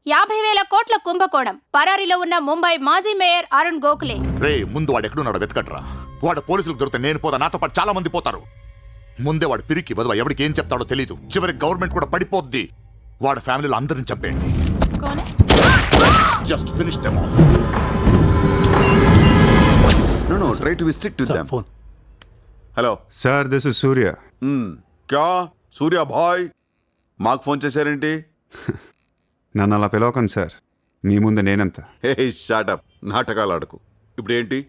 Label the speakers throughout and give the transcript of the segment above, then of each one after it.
Speaker 1: 50,000 కోట్ల కుంభకోణం. పరారీలో ఉన్న ముంబై మాజీ మేయర్ అరుణ్ గోఖలే.
Speaker 2: రే ముందు వాడు ఎక్కడున్నాడో వెతకట్రా. వాడు పోలీసులకు దొరికితే నేను పోతా, నాతో పాటు చాలా మంది పోతారు. ముందే వాడు పిరికి వదవ, ఎవరికి ఏం చెప్తాడో తెలీదు. చివరికి గవర్నమెంట్ కూడా పడిపోద్ది. వాడి ఫ్యామిలీలో అందరిని చంపేయండి. Just finish them of.
Speaker 3: No, try to be strict with them.
Speaker 4: Phone.
Speaker 3: Hello.
Speaker 5: Sir, this is Surya.
Speaker 3: क्या సూర్య భాయ్ మాకు ఫోన్ చేశారేంటి?
Speaker 5: నన్ను అలా పిలవకండి సార్, మీ ముందు నేనంత.
Speaker 3: హే షాటప్, నాటకాలు ఆడకు. ఇప్పుడు ఏంటి,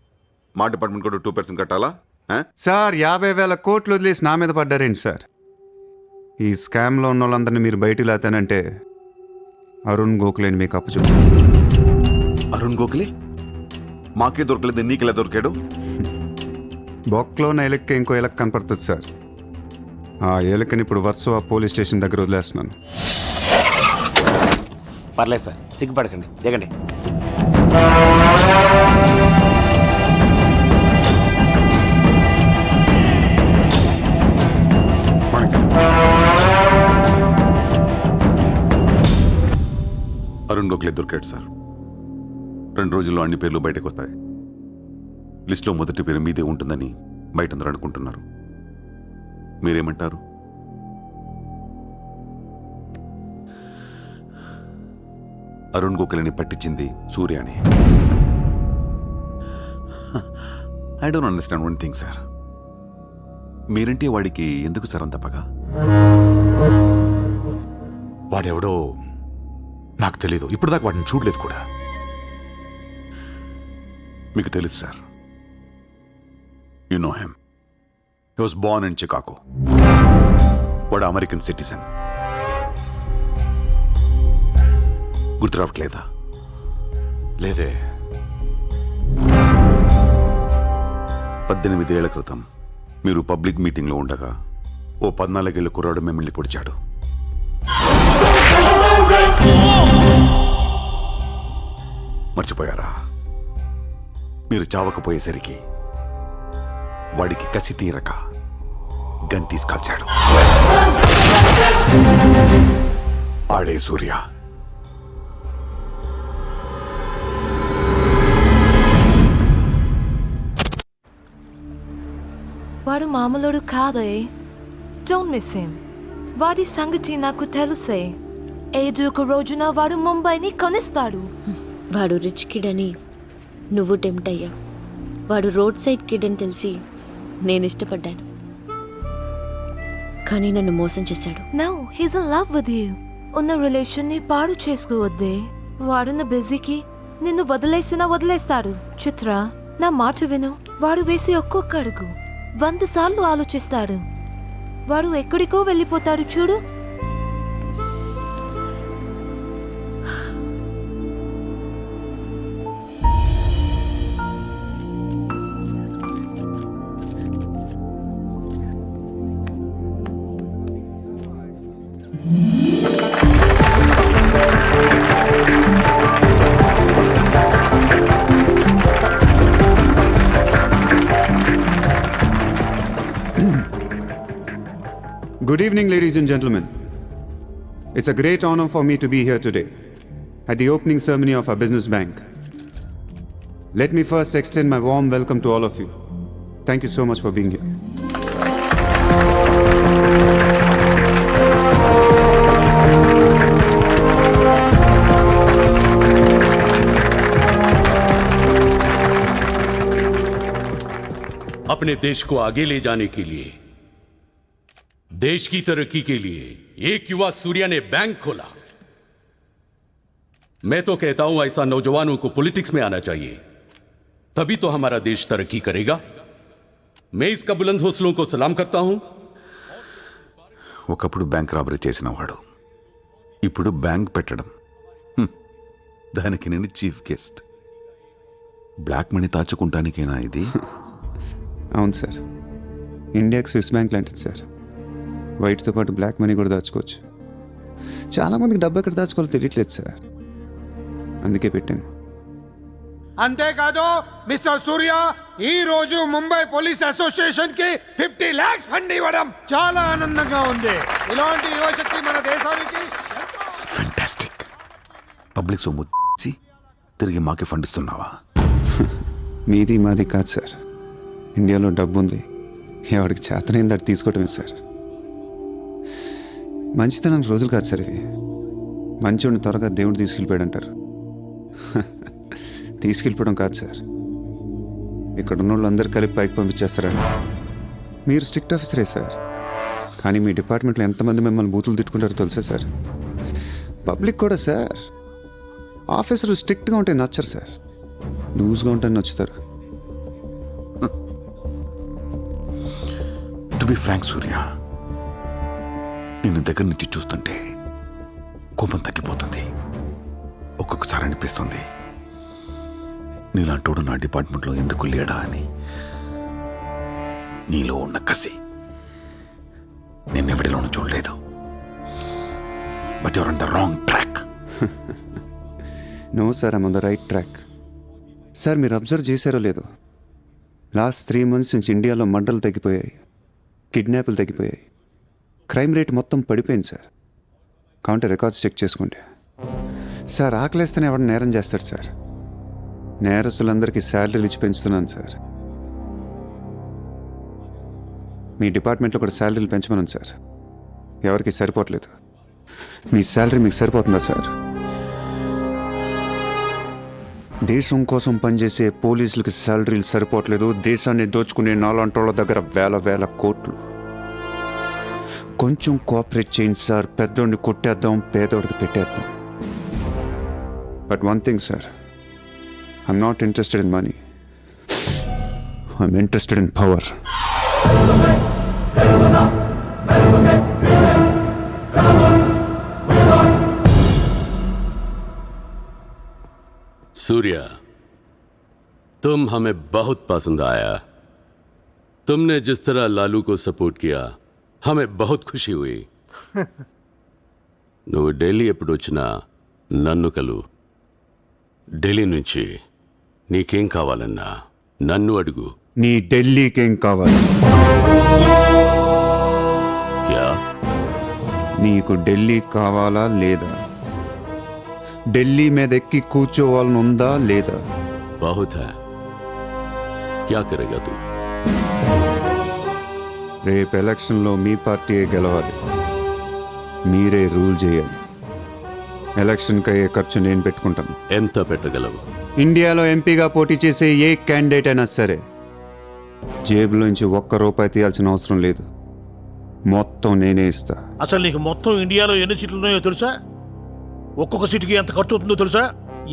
Speaker 3: మా డిపార్ట్మెంట్ కూడా 2% కట్టాలా?
Speaker 5: సార్ 50,000 కోట్లు వదిలేసి నా మీద పడ్డారేంటి సార్? ఈ స్కామ్లో ఉన్న వాళ్ళందరినీ మీరు బయటికి లాతానంటే అరుణ్ గోఖలేని మీకు అప్పచెప్పు.
Speaker 3: అరుణ్ గోఖలే మాకే దొరకలేదు, నీకెలా దొరికాడు?
Speaker 5: బొక్కలో ఉన్న ఎలక్కి ఇంకో ఎలక్ కనపడుతుంది సార్. ఆ ఎలకని ఇప్పుడు వర్సో ఆ పోలీస్ స్టేషన్ దగ్గర వదిలేస్తున్నాను.
Speaker 4: పర్లేదు సార్, సిగ్గుపడకండి, దిగండి.
Speaker 3: అరుణ్ గోఖలే దొరికాడు సార్. 2 రోజుల్లో అన్ని పేర్లు బయటకు వస్తాయి. లిస్టులో మొదటి పేరు మీదే ఉంటుందని బయట అందరూ అనుకుంటున్నారు. మీరేమంటారు? అరుణ్ గోఖలేని పట్టించింది సూర్యాని. I don't understand one thing sir. మీరంటే వాడికి ఎందుకు సార్ అంత పగ?
Speaker 2: వాడెవడో నాకు తెలీదు, ఇప్పుడు దాకా వాడిని చూడలేదు కూడా.
Speaker 3: మీకు తెలుసు sir. You know him. He was Born in Chicago. వాడు అమెరికన్ సిటిజన్. గుర్తు రావట్లేదా?
Speaker 2: లేదే.
Speaker 3: 18 ఏళ్ల క్రితం మీరు పబ్లిక్ మీటింగ్లో ఉండగా ఓ 14 ఏళ్ల కుర్రాడు మిమ్మల్ని పొడిచాడు. మర్చిపోయారా? మీరు చావకపోయేసరికి వాడికి కసి తీరక గన్ తీసుకాల్చాడు. ఆడే సూర్య.
Speaker 6: వాడు మామూలుడు కాదే. Don't miss him. వాడి సంగతి నాకు తెలుసే. ఏదో ఒక రోజున వాడు ముంబైని కొనిస్తాడు.
Speaker 7: వాడు రిచ్ కిడ్ అని నువ్వు టెంప్ట్ అయ్యావు. వాడు రోడ్ సైడ్ కిడ్ అని తెలిసి నేను ఇష్టపడ్డాను, కానీ నన్ను మోసం చేశాడు.
Speaker 6: Now he's in love with you. ఉన్న రిలేషన్ ని పాడు చేసుకోవద్దే. వాడున్న బిజీకి నిన్ను వదిలేస్తాడు. చిత్ర, నా మాట విను. వాడు వేసి ఒక్కొక్క అడుగు 100 సార్లు ఆలోచిస్తాడు. వాడు ఎక్కడికో వెళ్ళిపోతాడు చూడు.
Speaker 5: Good evening, ladies and gentlemen. It's a great honor for me to be here today at the opening ceremony of our business bank. Let me first extend my warm welcome to all of you. Thank you so much for being here.
Speaker 8: अपने देश को आगे ले जाने के लिए, देश की तरक्की के लिए एक युवा सूर्या ने बैंक खोला. मैं तो कहता हूं ऐसा नौजवानों को पॉलिटिक्स में आना चाहिए, तभी तो हमारा देश तरक्की करेगा. मैं इसका बुलंद हौसलों को सलाम करता हूं.
Speaker 3: ఒకప్పుడు బ్యాంక్ రాబరీ చేసిన వాడు ఇప్పుడు బ్యాంక్ పెట్టడం, దానికి నేను చీఫ్ గెస్ట్. బ్లాక్ మనీ దాచుకుంటానికేనా ఇది?
Speaker 5: అవును సార్, ఇండియాకి స్విస్ బ్యాంక్ లాంటిది సార్. వైట్తో పాటు బ్లాక్ మనీ కూడా దాచుకోవచ్చు. చాలామందికి డబ్బు ఎక్కడ దాచుకోవాలో తెలియట్లేదు సార్, అందుకే పెట్టాను.
Speaker 9: అంతేకాదు మిస్టర్ సూర్య, ఈ రోజు ముంబై పోలీస్ అసోసియేషన్ కి 50 lakhs ఫండ్ ఇవ్వడం చాలా ఆనందంగా ఉంది. ఇలాంటి యువశక్తి మన దేశానికి
Speaker 3: ఫెంటాస్టిక్. పబ్లిక్ సొమ్ము తీసి తిరిగి మాకే ఫండ్ ఇస్తున్నావా?
Speaker 5: మీది మాది కాదు సార్. ఇండియాలో డబ్బు ఉంది, ఎవరికి చేతనైంది అది తీసుకోవటమే సార్. మంచితనానికి రోజులు కాదు సార్ ఇవి. మంచోడిని త్వరగా దేవుడు తీసుకెళ్ళిపోయాడు అంటారు. తీసుకెళ్ళిపోవడం కాదు సార్, ఇక్కడ ఉన్న వాళ్ళందరూ కలిపి పైకి పంపించేస్తారండి. మీరు స్ట్రిక్ట్ ఆఫీసరే సార్, కానీ మీ డిపార్ట్మెంట్లో ఎంతమంది మిమ్మల్ని బూతులు తిట్టుకుంటారో తెలుసా సార్? పబ్లిక్ కూడా సార్. ఆఫీసర్లు స్ట్రిక్ట్గా ఉంటే నచ్చరు సార్, లూజ్గా ఉంటే నచ్చుతారు.
Speaker 3: టు బి ఫ్రాంక్ సూర్య, నిన్ను దగ్గర నుంచి చూస్తుంటే కోపం తగ్గిపోతుంది. ఒక్కొక్కసారి అనిపిస్తుంది నీలాంటోడు నా డిపార్ట్మెంట్లో ఎందుకు లేడా అని. నీలో ఉన్న కసి నిన్నెవడిలోనూ చూడలేదు. But you're on the wrong track.
Speaker 5: No sir, I'm on the right track. Sir మీరు అబ్జర్వ్ చేశారో లేదో, లాస్ట్ 3 months నుంచి ఇండియాలో మర్డర్లు తగ్గిపోయాయి, కిడ్నాపులు తగ్గిపోయాయి, క్రైమ్ రేట్ మొత్తం పడిపోయింది సార్. కావుంటే రికార్డ్స్ చెక్ చేసుకుంటే. సార్ ఆకలేస్తేనే ఎవడ నేరం చేస్తాడు సార్. నేరస్తులందరికీ శాలరీలు ఇచ్చి పెంచుతున్నాను సార్. మీ డిపార్ట్మెంట్లో కూడా శాలరీలు పెంచమన్నాను సార్, ఎవరికి సరిపోవట్లేదు. మీ శాలరీ మీకు సరిపోతుందా సార్? దేశం కోసం పనిచేసే పోలీసులకి శాలరీలు సరిపోవట్లేదు, దేశాన్ని దోచుకునే నాలాంటోళ్ళ దగ్గర వేల కోట్లు. కొంచెం కోఆపరేట్ చేయండి సార్, పెద్దోడిని కొట్టేద్దాం, పేదోడికి పెట్టేద్దాం. But one thing sir, I'm not interested in money, I'm interested in power.
Speaker 8: Surya, तुम हमें बहुत पसंद आया. तुमने जिस तरह लालू को सपोर्ट किया हमें बहुत खुशी हुई. నువ్వు ఢిల్లీ ఎప్పుడు వచ్చినా నన్ను కలు. ఢిల్లీ నుంచి నీకేం కావాలన్నా నన్ను అడుగు.
Speaker 5: నీ ఢిల్లీకేం కావాలి?
Speaker 8: క్యా?
Speaker 5: నీకు ఢిల్లీ కావాలా లేదా? ఢిల్లీ మీద ఎక్కి కూర్చోవాలని ఉందా లేదా?
Speaker 8: बहुत है. क्या करेगा तू?
Speaker 5: రేపు ఎలక్షన్లో మీ పార్టీయే గెలవాలి, మీరే రూల్ చేయాలి. ఎలక్షన్కి అయ్యే ఖర్చు నేను పెట్టుకుంటాను.
Speaker 8: ఎంత పెట్టగలవు?
Speaker 5: ఇండియాలో ఎంపీగా పోటీ చేసే ఏ క్యాండిడేట్ అయినా సరే జేబులోంచి ₹1 తీయాల్సిన అవసరం లేదు, మొత్తం నేనే ఇస్తా.
Speaker 10: అసలు నీకు మొత్తం ఇండియాలో ఎన్ని సీట్లు ఉన్నాయో తెలుసా? ఒక్కొక్క సీటుకి ఎంత ఖర్చు అవుతుందో తెలుసా?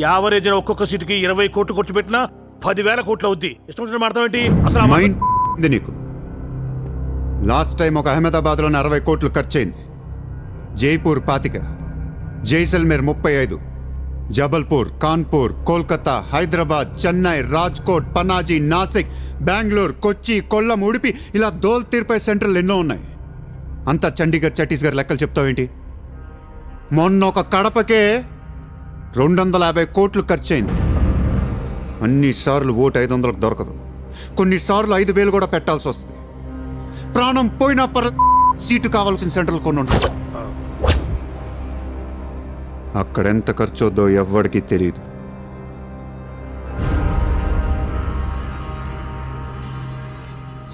Speaker 10: యావరేజ్ ఒక్కొక్క సీటుకి 20 కోట్లు ఖర్చు పెట్టినా 10,000 కోట్లు అవుద్ది. ఇష్టం వచ్చిన మాట్లాడేంటి అసలు?
Speaker 5: మైండ్ ఉంది నీకు? లాస్ట్ టైం ఒక అహ్మదాబాద్లోనే 60 కోట్లు ఖర్చు అయింది, జైపూర్ 25, జైసల్మేర్ 35, జబల్పూర్, కాన్పూర్, కోల్కతా, హైదరాబాద్, చెన్నై, రాజ్కోట్, పనాజీ, నాసిక్, బెంగళూరు, కొచ్చి, కొల్లం, ఉడిపి, ఇలా దోల్ తీర్పై సెంటర్లు ఎన్నో ఉన్నాయి. అంతా చండీగఢ్, ఛత్తీస్గఢ్ లెక్కలు చెప్తావేంటి? మొన్న ఒక కడపకే 250 కోట్లు ఖర్చు అయింది. అన్నిసార్లు ఓటు 500కు దొరకదు, కొన్నిసార్లు 5,000 కూడా పెట్టాల్సి వస్తుంది. ప్రాణం పోయినా సీటు కావాల్సిన సెంటర్లు కొన్ని ఉంటాయి. అక్కడెంత ఖర్చు అవుద్దో ఎవ్వడికి తెలియదు.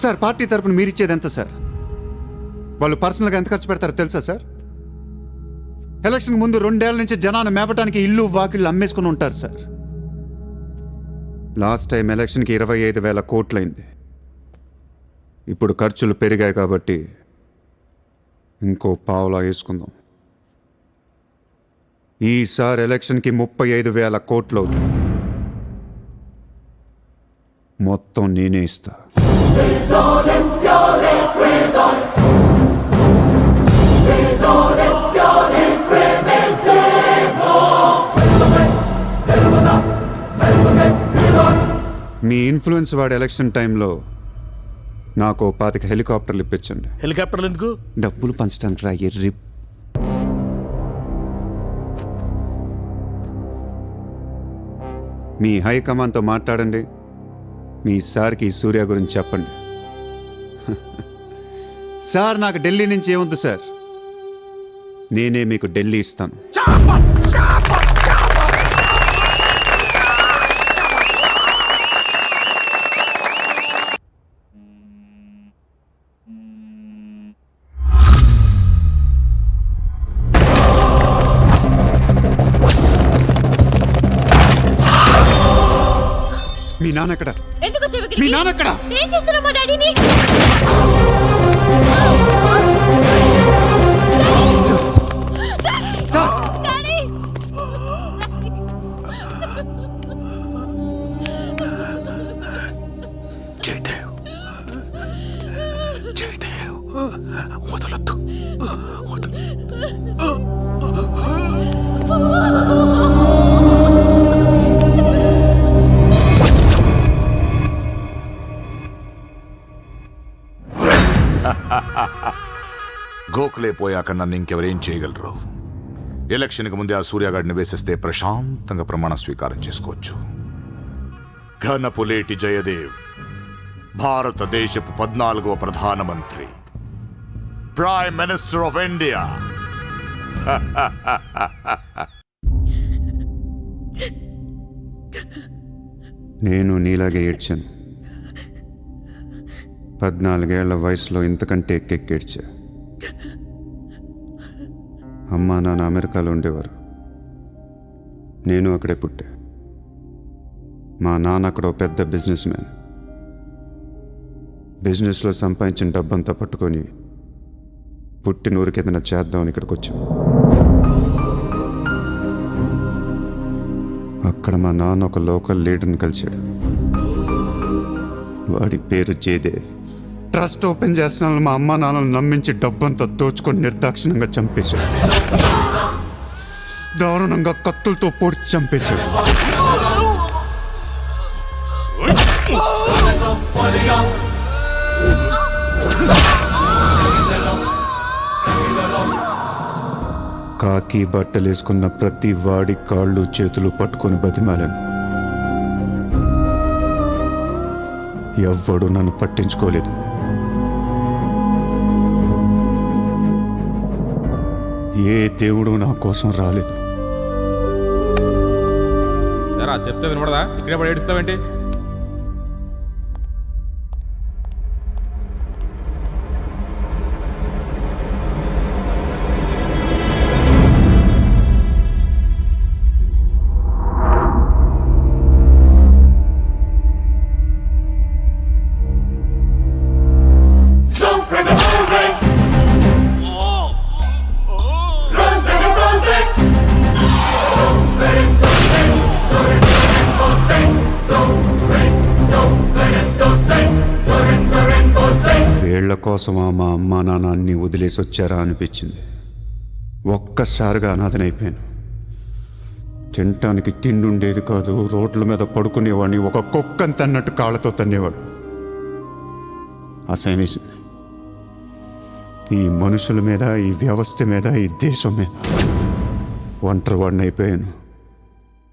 Speaker 5: సార్ పార్టీ తరపున మీరిచ్చేది ఎంత సార్? వాళ్ళు పర్సనల్గా ఎంత ఖర్చు పెడతారో తెలుసా సార్? ఎలక్షన్ ముందు 2 ఏళ్ల నుంచి జనాన్ని మేపటానికి ఇల్లు వాకిళ్ళు అమ్మేసుకుని ఉంటారు సార్. లాస్ట్ టైం ఎలక్షన్కి 25,000 కోట్లయింది. ఇప్పుడు ఖర్చులు పెరిగాయి కాబట్టి ఇంకో పావులా వేసుకుందాం. ఈసారి ఎలక్షన్కి 35,000 కోట్లు అవుతుంది, మొత్తం నేనే ఇస్తా. మీ ఇన్ఫ్లుయెన్స్ వాడి ఎలక్షన్ టైంలో నాకు 25 హెలికాప్టర్లు ఇప్పించండి.
Speaker 10: హెలికాప్టర్లు ఎందుకు?
Speaker 5: డబ్బులు పంచడానికి రా ఎర్రి. మీ హైకమాండ్తో మాట్లాడండి, మీ సార్కి సూర్య గురించి చెప్పండి. సార్ నాకు ఢిల్లీ నుంచి ఏమొద్దు సార్, నేనే మీకు ఢిల్లీ ఇస్తాను. నాన్న ఎక్కడ?
Speaker 7: ఎందుకు వచ్చావు
Speaker 5: మీ
Speaker 7: ఇక్కడికి?
Speaker 5: నాన్న ఎక్కడ?
Speaker 7: ఏం చేస్తున్నావు మా డాడీని? డాడీ!
Speaker 10: జయదేవ్ జయదేవ్ వదలొద్దు
Speaker 2: గోఖలే పోయాక నన్ను ఇంకెవరేం చేయగలరు? ఎలక్షన్కి ముందే ఆ సూర్యగాడిని వేసేస్తే ప్రశాంతంగా ప్రమాణ స్వీకారం చేసుకోవచ్చు. ఘనపులేటి జయదేవ్ భారతదేశపు 14వ ప్రధానమంత్రి, ప్రైమ్ మినిస్టర్ ఆఫ్ ఇండియా.
Speaker 5: నేను నీలాగే ఏడ్చాను. 14 ఏళ్ల వయసులో ఇంతకంటే ఎక్కెక్కేడ్చా. అమ్మా నాన్న అమెరికాలో ఉండేవారు. నేను అక్కడే పుట్టా. మా నాన్న అక్కడ ఓ పెద్ద బిజినెస్ మ్యాన్. బిజినెస్లో సంపాదించిన డబ్బంతా పట్టుకొని పుట్టిన ఊరికి ఏదైనా చేద్దామని ఇక్కడికి వచ్చాం. అక్కడ మా నాన్న ఒక లోకల్ లీడర్ని కలిశాడు. వాడి పేరు జయదేవ్. ట్రస్ట్ ఓపెన్ చేస్తున్నాను మా అమ్మ నాన్నలు నమ్మించి డబ్బంతా దోచుకొని నిర్దాక్షిణంగా చంపేశాడు. దారుణంగా కత్తులతో పొడిచి చంపేశాడు. కాకి బట్టలేసుకున్న ప్రతి వాడి కాళ్ళు చేతులు పట్టుకొని బతిమాలను. ఎవ్వడు నన్ను పట్టించుకోలేదు. ఏ దేవుడు నా కోసం రాలేదు.
Speaker 11: చెప్తే వినపడదా? ఇక్కడే పడి ఏడుస్తావేంటి?
Speaker 5: వీళ్ల కోసమా మా అమ్మా నాన్న అన్ని వదిలేసి వచ్చారా అనిపించింది. ఒక్కసారిగా అనాథనైపోయాను. తినటానికి తిండి ఉండేది కాదు. రోడ్ల మీద పడుకునేవాడిని. ఒక కుక్కని తన్నట్టు కాళ్ళతో తన్నేవాడు. అసహ్యం వేసింది. ఈ మనుషుల మీద, ఈ వ్యవస్థ మీద, ఈ దేశం మీద ఒంటరి వాడిని అయిపోయాను.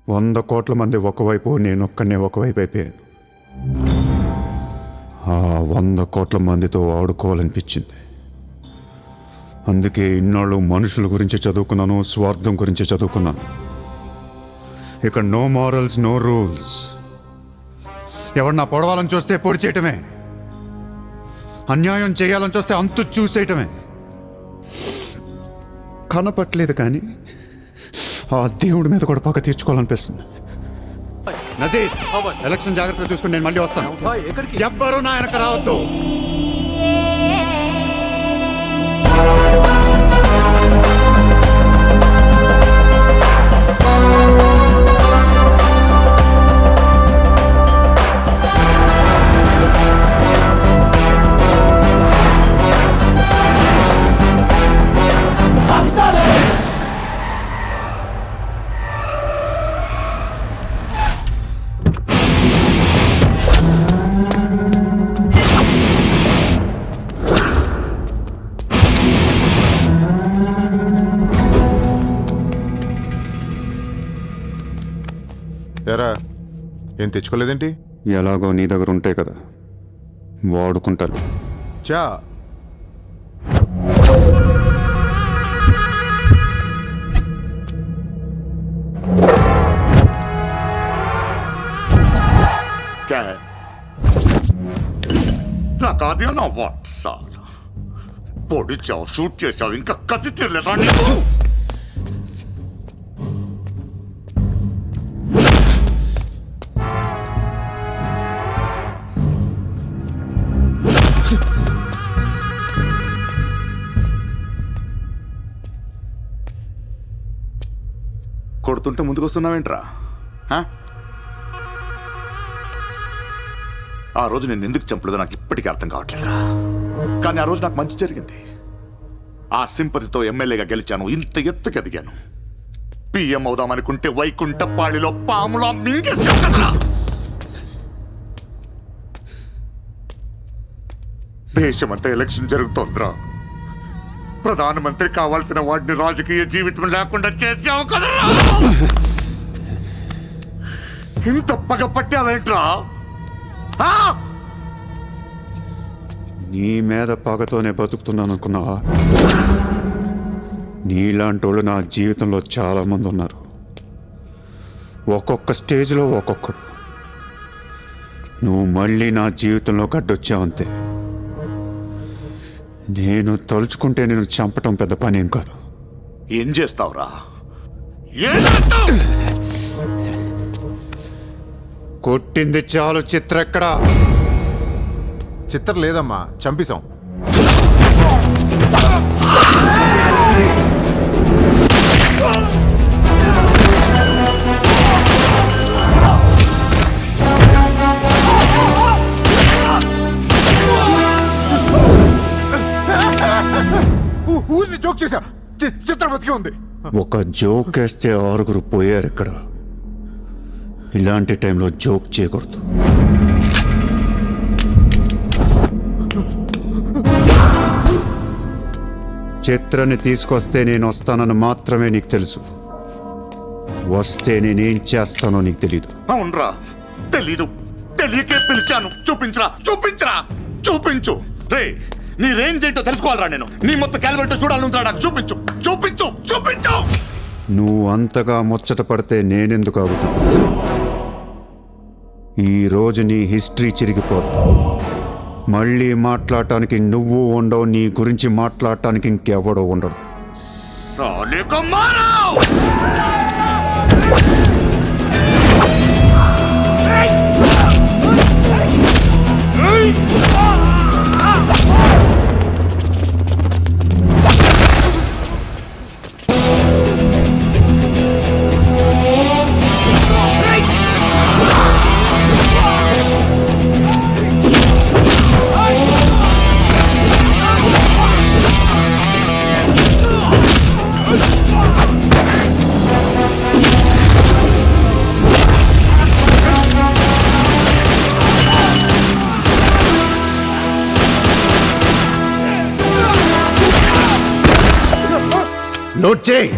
Speaker 5: 100 కోట్ల మంది ఒకవైపు, నేనొక్కనే ఒకవైపు అయిపోయాను. ఆ 100 కోట్ల మందితో ఆడుకోవాలనిపించింది. అందుకే ఇన్నాళ్ళు మనుషుల గురించి చదువుకున్నాను, స్వార్థం గురించి చదువుకున్నాను. ఇక నో మారల్స్, నో రూల్స్. ఎవరన్నా పొడవాలని చూస్తే పొడి చేయటమే, అన్యాయం చేయాలని చూస్తే అంతు చూసేయటమే. కనపట్లేదు కానీ ఆ దేవుడి మీద కూడా పగ తీర్చుకోవాలనిపిస్తుంది. నజీర్, ఎలక్షన్ జాగ్రత్తగా చూసుకుని నేను మళ్ళీ వస్తాను. ఎవ్వరూ నా వెనక రావద్దు.
Speaker 3: ఎరా ఏం తెచ్చుకోలేదేంటి?
Speaker 5: ఎలాగో నీ దగ్గర ఉంటాయి కదా, వాడుకుంటాను.
Speaker 3: చా
Speaker 2: నాకు అదే నా వాట్ సార్. పొడిచావు, షూట్ చేసావు, ఇంకా కసి తీరలేదా నీకు? కొడుతుంటే ముందుకు వస్తున్నావేంట్రా? ఆ రోజు నేను ఎందుకు చంపలేదో నాకు ఇప్పటికీ అర్థం కావట్లేదురా. కానీ ఆ రోజు నాకు మంచి జరిగింది. ఆ సింపతితో ఎమ్మెల్యేగా గెలిచాను, ఇంత ఎత్తుకు ఎదిగాను. పిఎం అవుదామనుకుంటే వైకుంఠపాళిలో పాములా మింగేసావు కదా. దేశమంతా ఎలక్షన్ జరుగుతోందిరా. ప్రధానమంత్రి కావాల్సిన వాడిని రాజకీయ జీవితం లేకుండా చేసావు కదరా. ఇంత పగ పట్టావేంట్రా?
Speaker 5: నీ మీద పగతోనే బతుకుతున్నాను అనుకున్నావా? నీలాంటి వాళ్ళు నా జీవితంలో చాలా మంది ఉన్నారు. ఒక్కొక్క స్టేజ్లో ఒక్కొక్కడు. నువ్వు మళ్ళీ నా జీవితంలో గడ్డొచ్చావంతే. నేను తలుచుకుంటే నేను చంపటం పెద్ద పని ఏం కాదు.
Speaker 2: ఏం చేస్తావురా?
Speaker 5: కొట్టింది చాలు. చిత్ర ఎక్కడా?
Speaker 12: చిత్ర లేదమ్మా, చంపేశాం. ఊరిని జోక్ చేశా. చిత్ర బతికే ఉంది.
Speaker 5: ఒక జోక్ వేస్తే 6 పోయారు ఇక్కడ. ఇలాంటి టైంలో జోక్ చేయకూడదు. చిత్రని తీసుకొస్తే నేను వస్తానని మాత్రమే నీకు తెలుసు. వస్తే నేనేం చేస్తానో నీకు తెలీదు.
Speaker 2: అవునరా, తెలీదు. తెలియకే పిలిచాను. చూపించరా, చూపించరా, చూపించు. రే, నీ రేంజ్ ఏంటో తెలుసుకోవాలరా నేను. నీ మొత్తం క్యాలిబర్ చూడాలంటారా? నాకు చూపించు, చూపించు, చూపించు.
Speaker 5: నువ్వు అంతగా ముచ్చట పడితే నేనెందుకు ఆగుతాను? ఈరోజు నీ హిస్టరీ చిరిగిపోద్ది. మళ్ళీ మాట్లాడటానికి నువ్వు ఉండవు, నీ గురించి మాట్లాడటానికి ఇంకెవడో ఉండడు. నోట్ చేయి.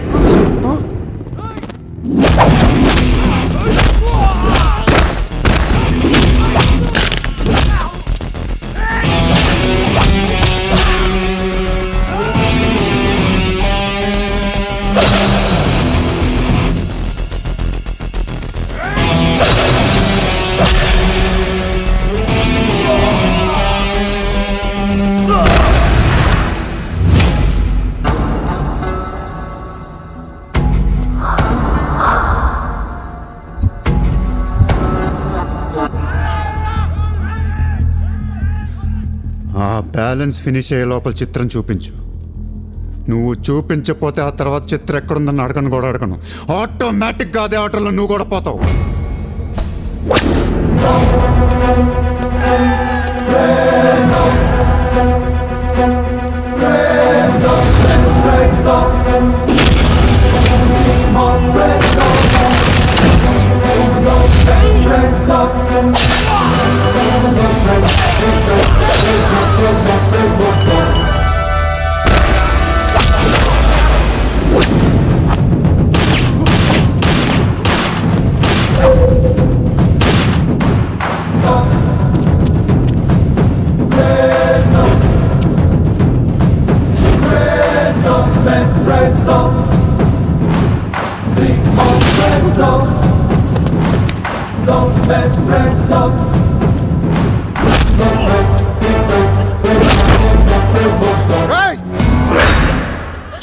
Speaker 5: బ్యాలెన్స్ ఫినిష్ అయ్యే లోపల చిత్రం చూపించు. నువ్వు చూపించకపోతే ఆ తర్వాత చిత్రం ఎక్కడుందని అడగను కూడా అడగను. ఆటోమేటిక్గా అదే ఆటోలో నువ్వు కూడా పోతావు.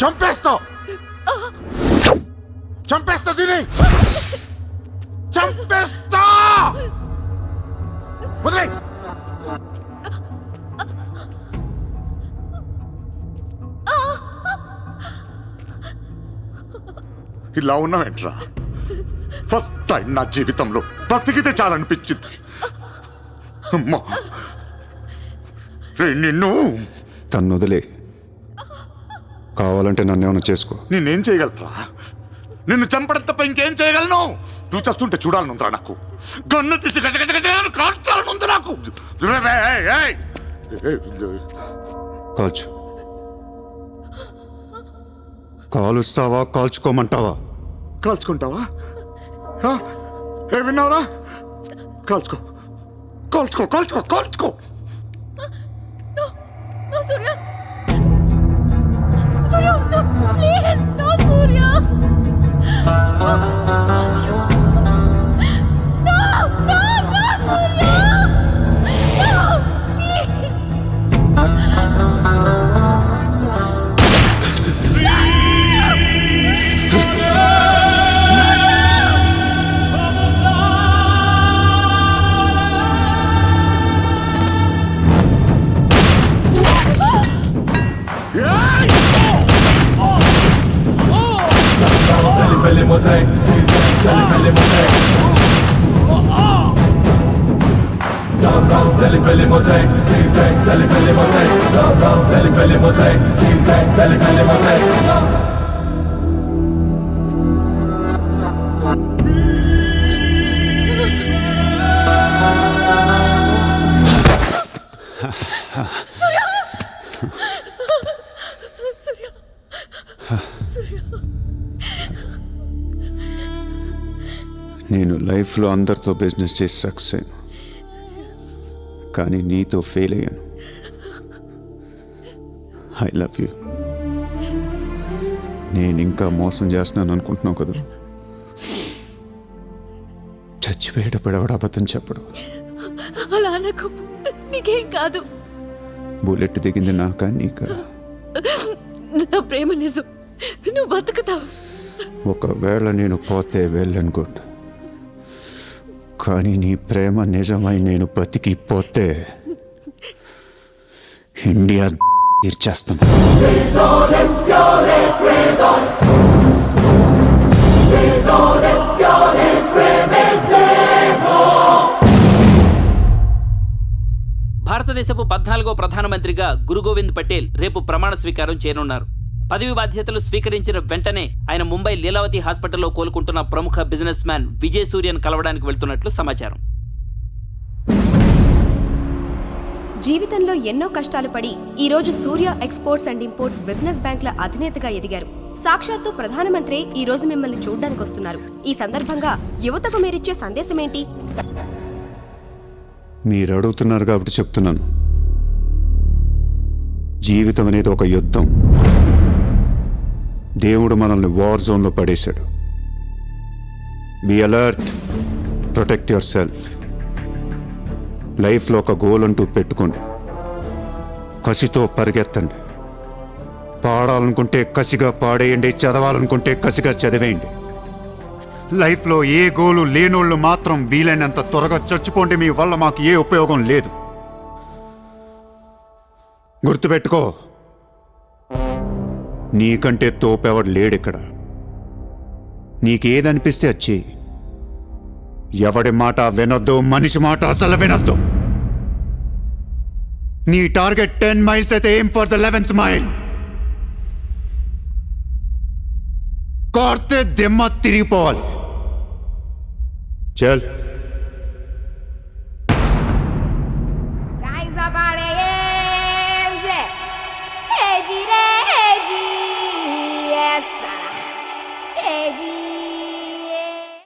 Speaker 12: చంపేస్తావు, చంపేస్తా, దీని చంపేస్తా. వదిలేయ్.
Speaker 2: ఇలా ఉన్నావేంట్రా? ఫస్ట్ టైం నా జీవితంలో బ్రతికితే చాలనిపించింది. అమ్మా నిన్ను
Speaker 5: తన్ను వదిలే. కావాలంటే నన్ను ఏమైనా చేసుకో.
Speaker 2: నేనేం చేయగలరా? నిన్ను చంపడం తప్ప ఇంకేం చేయగలను? నువ్వు చేస్తుంటే చూడాలనుందిరా నాకు. గన్ను తీసి కాల్చాలనుంది నాకు.
Speaker 5: కాల్చు. కాలుస్తావా కాల్చుకోమంటావా?
Speaker 2: కాల్చుకుంటావా? ఏ విన్నావురా? కాల్చుకో కాల్చుకో కాల్చుకో కాల్చుకో.
Speaker 7: సూర్య సూర్య ప్లీజ్ నో సూర్య
Speaker 5: నేను లైఫ్లో అందరితో బిజినెస్ చేసి సక్సెస్ అయ్యాను, కానీ నీతో ఫెయిల్ అయ్యాను. I love you. నేను ఇంకా మోసం చేస్తున్నాను అనుకుంటున్నావు కదా? చచ్చిపోయేటప్పుడు ఎవడు అబద్ధం చెప్పడు.
Speaker 7: అలా అనకు, నీకేం కాదు.
Speaker 5: బుల్లెట్ దిగింది నాకా నీకా?
Speaker 7: నా ప్రేమ నిజం, నువ్వు బతుకుతావు.
Speaker 5: ఒకవేళ నేను పోతే వెళ్ళను గుడ్, కానీ నీ ప్రేమ నిజమై నేను బతికిపోతే ఇండియా తీర్చేస్తాను.
Speaker 13: భారతదేశపు 14వ ప్రధానమంత్రిగా గురు గోవింద్ పటేల్ రేపు ప్రమాణ స్వీకారం చేయనున్నారు. పదవి బాధ్యతలు స్వీకరించిన వెంటనే ఆయన ముంబై లీలావతి హాస్పిటల్లో కోలుకుంటున్న ప్రముఖ బిజినెస్ మ్యాన్ విజయ్ సూర్యను కలవడానికి వెళ్తున్నట్లు సమాచారం.
Speaker 14: జీవితంలో ఎన్నో కష్టాలు పడి ఈరోజు సూర్య ఎక్స్పోర్ట్స్ అండ్ ఇంపోర్ట్స్ బిజినెస్ బ్యాంక్ల అధినేతగా ఎదిగారు. సాక్షాత్తు ప్రధానమంత్రి ఈ రోజు మిమ్మల్ని చూడ్డానికి వస్తున్నారు. ఈ సందర్భంగా యువతకు మీరిచ్చే సందేశం ఏంటి?
Speaker 5: మీరు అడుగుతున్నారు కాబట్టి చెప్తున్నాను. జీవితం అనేది ఒక యుద్ధం. దేవుడు మనల్ని వార్ జోన్లో పడేశాడు. Be alert, protect yourself. లైఫ్లో ఒక గోల్ అంటూ పెట్టుకోండి, కసితో పరిగెత్తండి. పాడాలనుకుంటే కసిగా పాడేయండి, చదవాలనుకుంటే కసిగా చదివేయండి. లైఫ్లో ఏ గోలు లేనోళ్ళు మాత్రం వీలైనంత త్వరగా చచ్చిపోండి. మీ వల్ల మాకు ఏ ఉపయోగం లేదు. గుర్తుపెట్టుకో, నీకంటే తోపెవడు లేడిక్కడ. నీకేదనిపిస్తే వచ్చి ఎవడి మాట వినొద్దు, మనిషి మాట అసలు వినొద్దు. నీ టార్గెట్ 10 మైల్స్ అయితే aim for the 11th mile. కార్తే దిమ్మ తిరిగిపోవాలి. చల్.
Speaker 15: Guys, I bought it. Hey, G-Day.